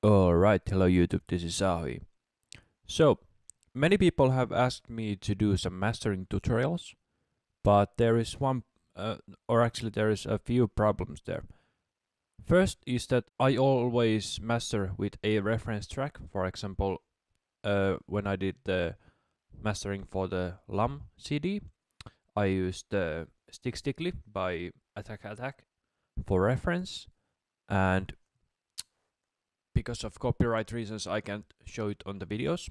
Alright, hello YouTube, this is Ahi. So, many people have asked me to do some mastering tutorials, but there is there is a few problems there. First is that I always master with a reference track. For example, when I did the mastering for the LUM CD, I used the Stick Stickly by Attack for reference, and because of copyright reasons I can't show it on the videos.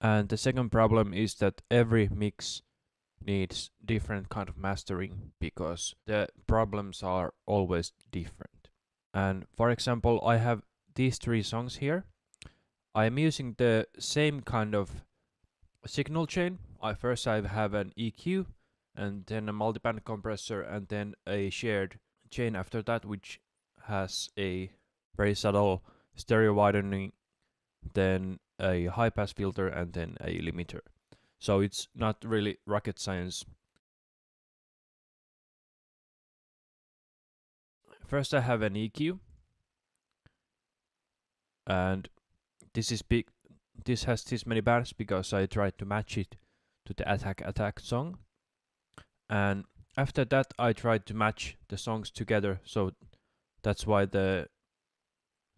And the second problem is that every mix needs different kind of mastering because the problems are always different. And for example, I have these three songs here. I am using the same kind of signal chain. I have an EQ and then a multiband compressor and then a shared chain after that, which has a very subtle stereo widening, then a high pass filter and then a limiter. So it's not really rocket science. First I have an EQ, and this is big. This has this many bands because I tried to match it to the Attack song. And after that I tried to match the songs together, so that's why the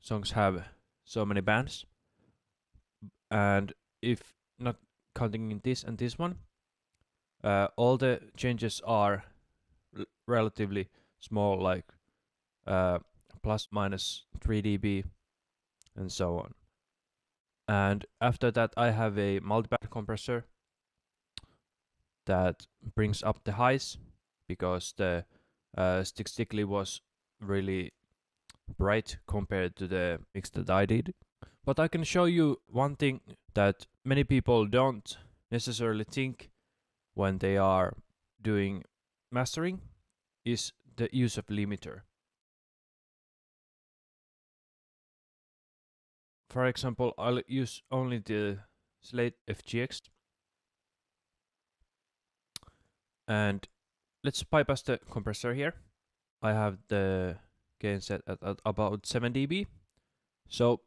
songs have so many bands. And if not counting in this and this one, all the changes are relatively small, like plus minus 3 dB and so on. And after that I have a multiband compressor that brings up the highs because the Stick Stickly was really bright compared to the mix that I did. But I can show you one thing that many people don't necessarily think when they are doing mastering is the use of limiter. For example, I'll use only the Slate FGX. And let's bypass the compressor here. I have the gain set at about 7 dB. So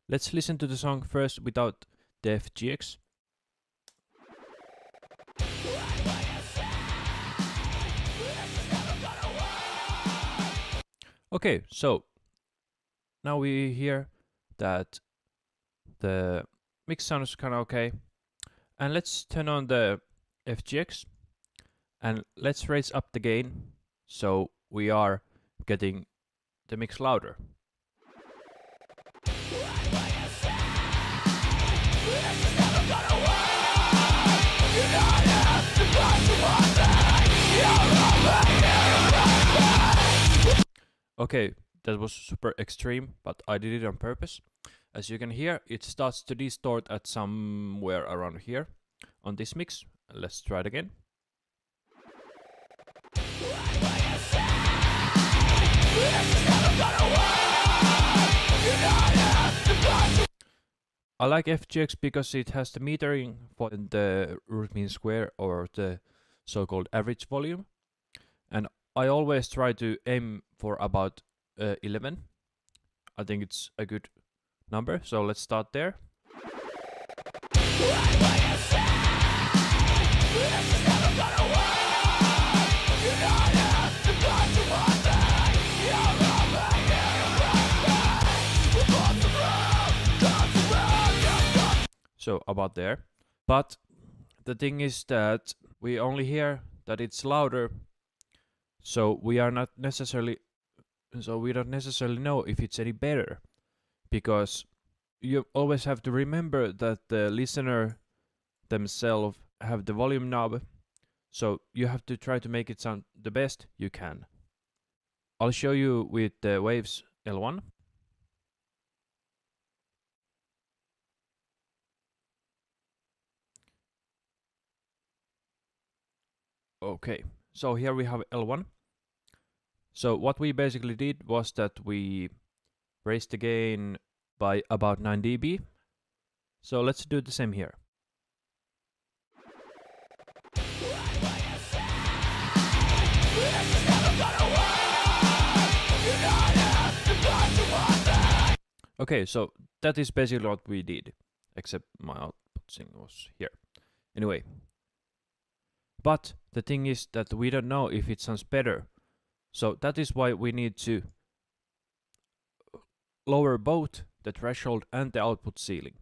let's listen to the song first without the FGX. Okay, so now we hear that the mix sounds kind of okay. And let's turn on the FGX and let's raise up the gain so we are getting the mix louder. Okay, that was super extreme, but I did it on purpose. As you can hear, it starts to distort at somewhere around here on this mix. Let's try it again. I like FGX because it has the metering for the root mean square or the so-called average volume. And I always try to aim for about 11. I think it's a good number, so let's start there. So about there. But the thing is that we only hear that it's louder, so we don't necessarily know if it's any better, because you always have to remember that the listener themselves have the volume knob, so you have to try to make it sound the best you can. I'll show you with the Waves L1. Okay, so here we have L1. So what we basically did was that we raised the gain by about 9 dB. So let's do the same here. Okay, so that is basically what we did, except my output thing was here. Anyway, but the thing is that we don't know if it sounds better. So that is why we need to lower both the threshold and the output ceiling.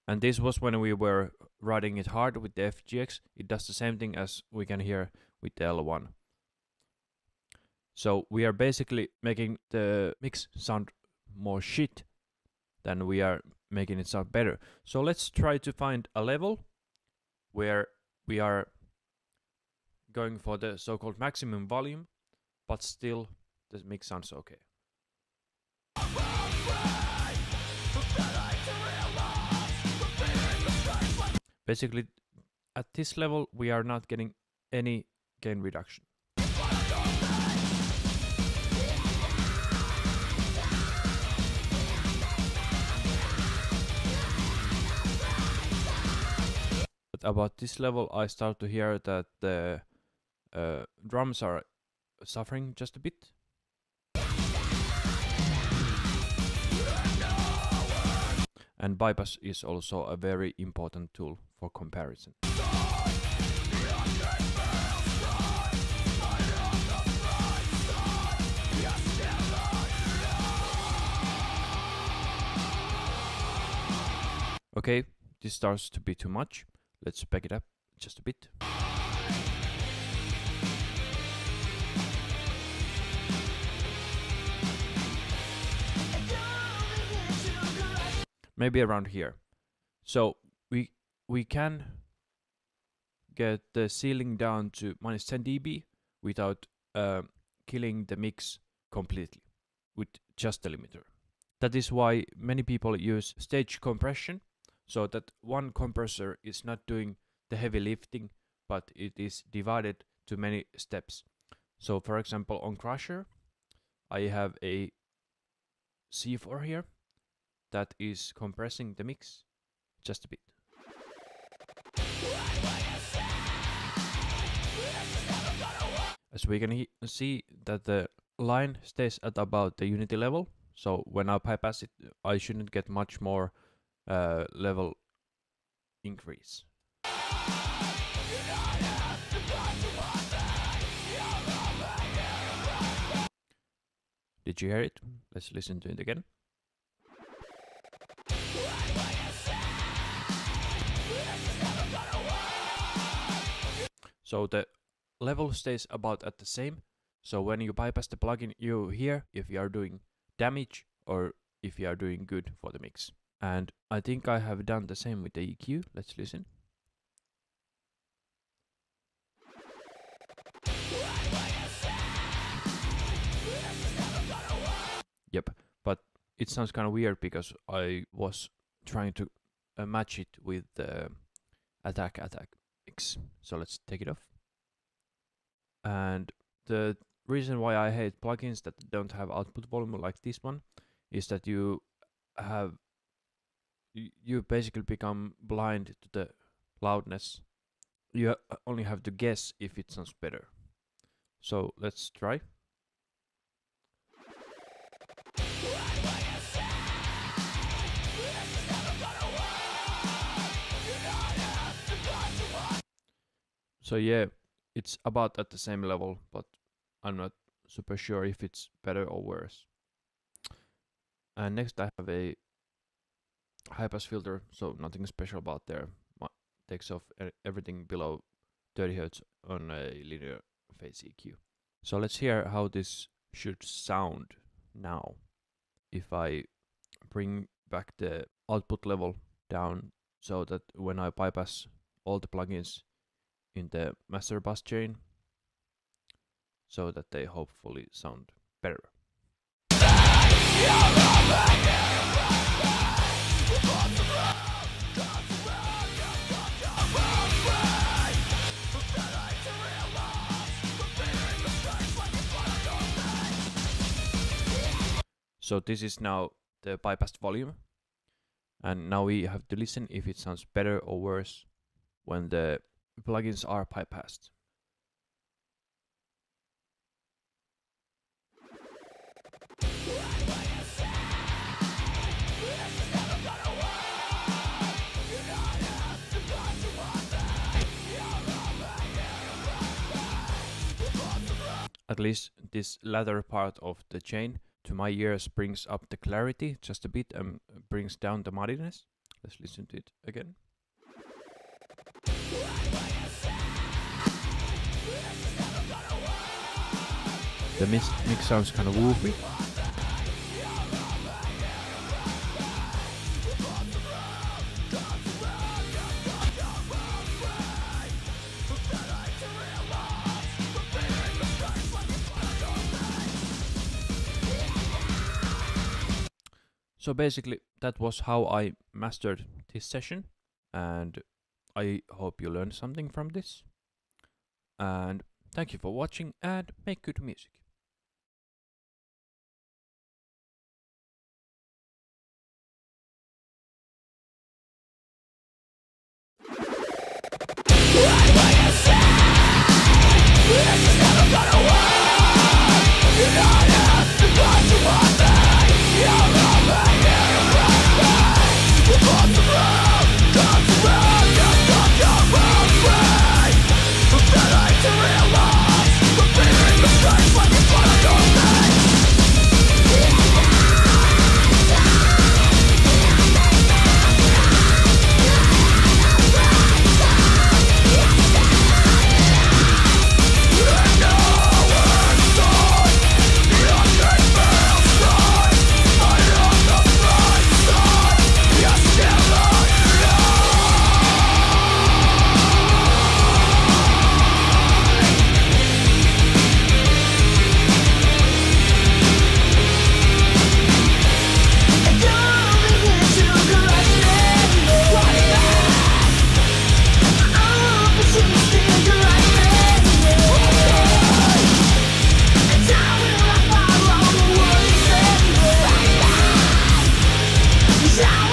And this was when we were riding it hard with the FGX. It does the same thing as we can hear with the L1. So we are basically making the mix sound more shit than we are making it sound better. So let's try to find a level where we are going for the so-called maximum volume, but still the mix sounds okay. Basically, at this level, we are not getting any gain reduction. But about this level, I start to hear that the drums are suffering just a bit. And bypass is also a very important tool for comparison. Okay, this starts to be too much. Let's back it up just a bit. Maybe around here. So we can get the ceiling down to minus 10 dB without killing the mix completely with just the limiter. That is why many people use stage compression, so that one compressor is not doing the heavy lifting, but it is divided to many steps. So for example, on Crusher, I have a C4 here that is compressing the mix just a bit. As we can see that the line stays at about the unity level, so when I bypass it, I shouldn't get much more level increase. Did you hear it? Let's listen to it again. So the level stays about at the same. So when you bypass the plugin, you hear if you are doing damage or if you are doing good for the mix. And I think I have done the same with the EQ. Let's listen. Yep, but it sounds kind of weird because I was trying to match it with the attack mix. So let's take it off. And the reason why I hate plugins that don't have output volume like this one is that you basically become blind to the loudness. You only have to guess if it sounds better. So let's try. So yeah, it's about at the same level, but I'm not super sure if it's better or worse. And next I have a high pass filter, so nothing special about there. Takes off everything below 30 Hz on a linear phase EQ. So let's hear how this should sound now. If I bring back the output level down so that when I bypass all the plugins in the master bus chain, so that they hopefully sound better. So this is now the bypassed volume, and now we have to listen if it sounds better or worse when the plugins are bypassed. at least this latter part of the chain, to my ears brings up the clarity just a bit and brings down the muddiness. Let's listen to it again. The mix sounds kind of woofy. So basically, that was how I mastered this session, and I hope you learned something from this. And thank you for watching, and make good music. Shout